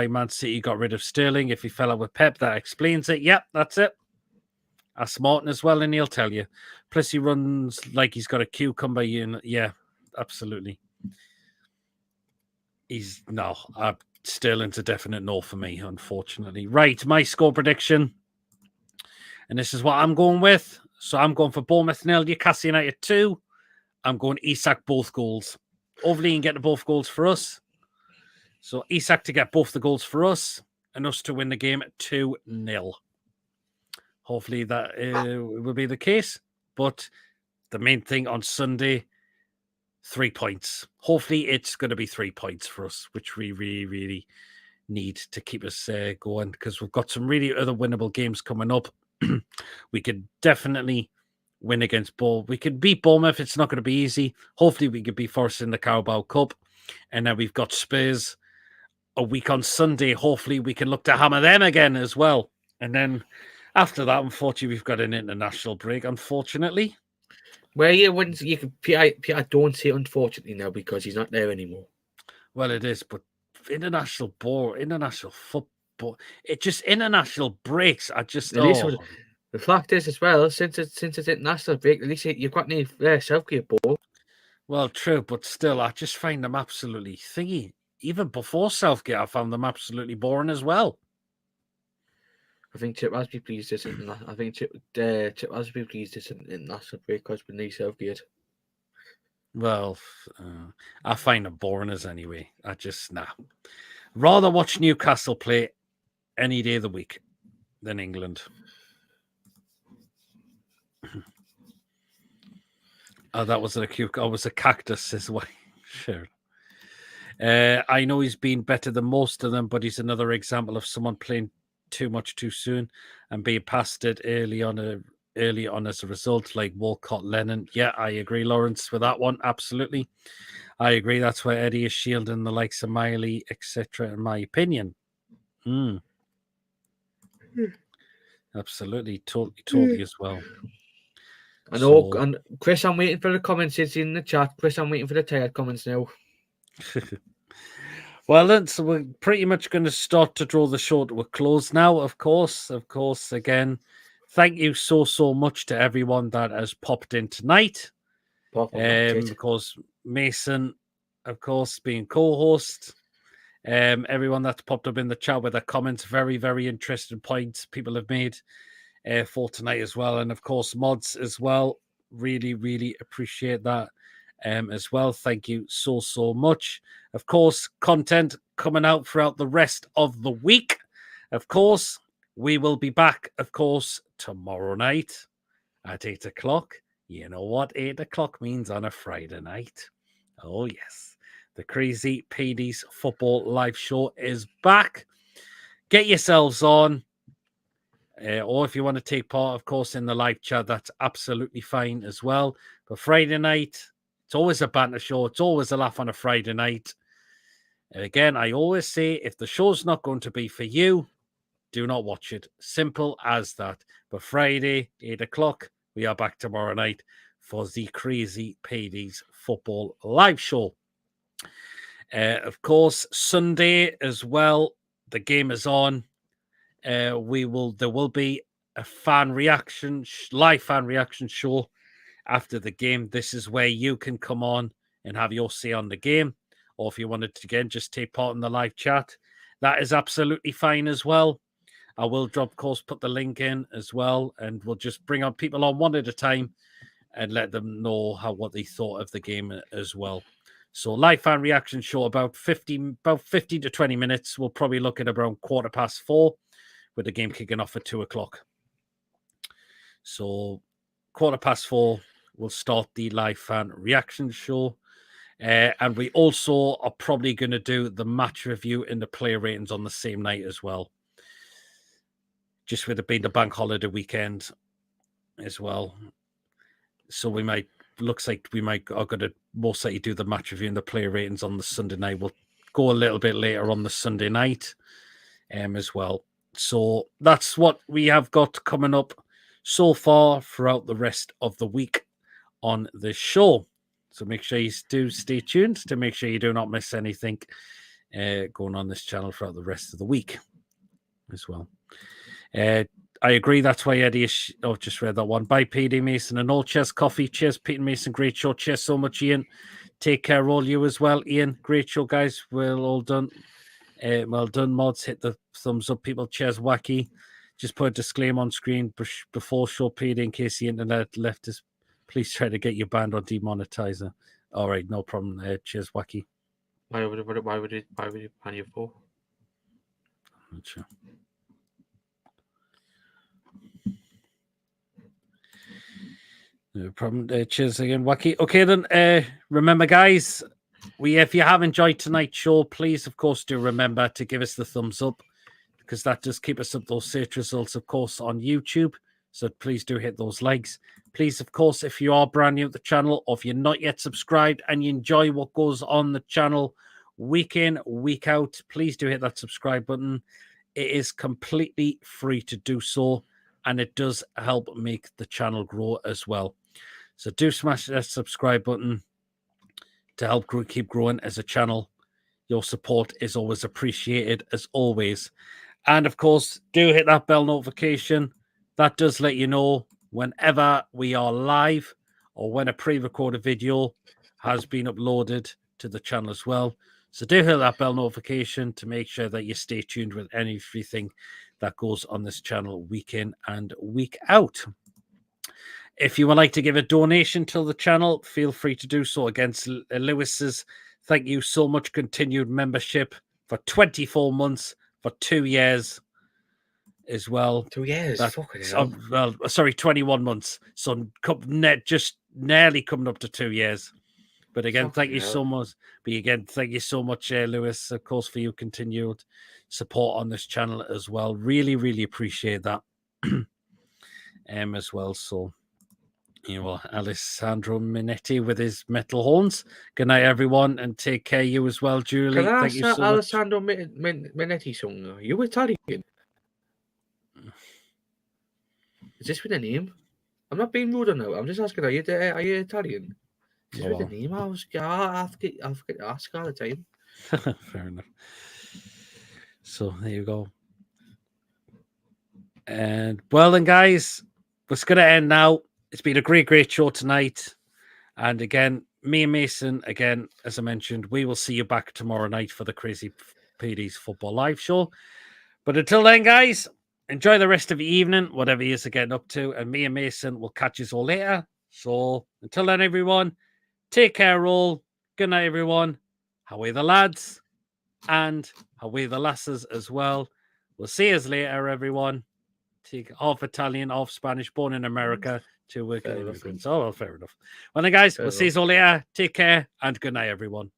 S1: Man City got rid of Sterling. If he fell out with Pep, that explains it. Yep, that's it. Ask Martin as well, and he'll tell you. Plus, he runs like he's got a cucumber unit. Yeah, absolutely. Sterling's a definite no for me, unfortunately. Right, my score prediction. And this is what I'm going with. So I'm going for Bournemouth 0, Newcastle United 2. I'm going Isak both goals. Hopefully, he can get the both goals for us. So Isak to get both the goals for us and us to win the game 2-0. Hopefully that will be the case. But the main thing on Sunday, 3 points. Hopefully it's going to be 3 points for us, which we really, really need to keep us going because we've got some really other winnable games coming up. We could definitely win against Bournemouth. We could beat Bournemouth. It's not going to be easy. Hopefully we could beat Forest in the Carabao Cup. And then we've got Spurs a week on Sunday. Hopefully we can look to hammer them again as well. And then after that, unfortunately, we've got an international break, unfortunately.
S2: Well, yeah, Pierre don't say unfortunately now because he's not there anymore.
S1: Well, it is, but international football, international breaks are just...
S2: The fact is as well, since it's international break, at least you've got any Southgate ball.
S1: Well, true, but still, I just find them absolutely thingy. Even before Southgate, I found them absolutely boring as well.
S2: I think Chip has been pleased this. I think Chip has been pleased this international break because we need Southgate.
S1: Well, I find them boring as anyway. Rather watch Newcastle play any day of the week than England. Oh, that wasn't a cute. Oh, it was a cactus, is why. Sure. I know he's been better than most of them, but he's another example of someone playing too much too soon and being past it early on as a result, like Walcott, Lennon. Yeah, I agree, Lawrence, with that one. Absolutely. I agree. That's why Eddie is shielding the likes of Miley, etc., in my opinion. Absolutely. Totally as well.
S2: I know, and Chris, I'm waiting for the comments. It's in the chat. Chris, I'm waiting for the tired comments now.
S1: Well, then, so we're pretty much going to start to draw the show to a close now, of course. Again, thank you so much to everyone that has popped in tonight. Of course, Mason, of course, being co-host. Everyone that's popped up in the chat with their comments, very, very interesting points people have made for tonight as well. And of course, mods as well. Really, really appreciate that as well. Thank you so much. Of course, content coming out throughout the rest of the week. Of course, we will be back, of course, tomorrow night at 8 o'clock. You know what 8 o'clock means on a Friday night? Oh, yes. The Crazy PD's Football Live Show is back. Get yourselves on. Or if you want to take part, of course, in the live chat, that's absolutely fine as well. But Friday night, it's always a banter show. It's always a laugh on a Friday night. And again, I always say, if the show's not going to be for you, do not watch it. Simple as that. But Friday, 8 o'clock, we are back tomorrow night for the Crazy PD's Football Live Show. Of course, Sunday as well, the game is on. There will be a live fan reaction show after the game. This is where you can come on and have your say on the game. Or if you wanted to, again, just take part in the live chat, that is absolutely fine as well. I will of course, put the link in as well, and we'll just bring on people on one at a time and let them know what they thought of the game as well. So live fan reaction show about 15 to 20 minutes. We'll probably look at around 4:15 with the game kicking off at 2 o'clock. So 4:15, we'll start the live fan reaction show. And we also are probably going to do the match review and the player ratings on the same night as well. Just with it being the bank holiday weekend as well. So are going to most likely do the match review and the player ratings on the Sunday night. We'll go a little bit later on the Sunday night as well. So that's what we have got coming up so far throughout the rest of the week on the show. So make sure you do stay tuned to make sure you do not miss anything going on this channel throughout the rest of the week as well. I agree. That's why Eddie is... just read that one. Bye, PD Mason and all. Cheers, Coffee. Cheers, Pete and Mason. Great show. Cheers so much, Ian. Take care, all you as well, Ian. Great show, guys. Well all done. Well done, mods. Hit the thumbs up, people. Cheers, Wacky. Just put a disclaimer on screen before show PD in case the internet left us. Please try to get your banned or demonetizer. All right, no problem. Cheers, Wacky.
S2: Why would it ban you for?
S1: Not sure. No problem. Cheers again, Wacky. Okay, then. Remember, guys, if you have enjoyed tonight's show, please, of course, do remember to give us the thumbs up because that does keep us up those search results, of course, on YouTube. So please do hit those likes. Please, of course, if you are brand new at the channel or if you're not yet subscribed and you enjoy what goes on the channel week in, week out, please do hit that subscribe button. It is completely free to do so, and it does help make the channel grow as well. So do smash that subscribe button to help keep growing as a channel. Your support is always appreciated, as always. And, of course, do hit that bell notification. That does let you know whenever we are live or when a pre-recorded video has been uploaded to the channel as well. So do hit that bell notification to make sure that you stay tuned with everything that goes on this channel week in and week out. If you would like to give a donation to the channel, feel free to do so. Against Lewis's, thank you so much. Continued membership. for 24 months for 2 years as well.
S2: 2 years.
S1: Well, sorry, 21 months. So just nearly coming up to 2 years. But again, thank you so much. But again, thank you so much, Lewis, of course, for your continued support on this channel as well. Really, really appreciate that as well. So, Alessandro Minetti with his metal horns. Good night, everyone, and take care. You as well, Julie.
S2: Can I
S1: thank you so
S2: Alessandro Minetti song? Are you Italian? Is this with a name? I'm not being rude or no. I'm just asking. Are you Italian? Is this with a name? I forget to ask all the time.
S1: Fair enough. So there you go. And well then, guys, it's going to end now. It's been a great show tonight. And again, me and Mason, again, as I mentioned, we will see you back tomorrow night for the Crazy PD's Football Live show. But until then, guys, enjoy the rest of the evening, whatever you're getting up to. And me and Mason will catch you all later. So until then, everyone, take care all. Good night, everyone. How are the lads? And how are the lasses as well? We'll see you later, everyone. Half Italian, half Spanish, born in America, 2 working immigrants. Oh, well, fair enough. Well then, guys, we'll see you all later. Take care and good night, everyone.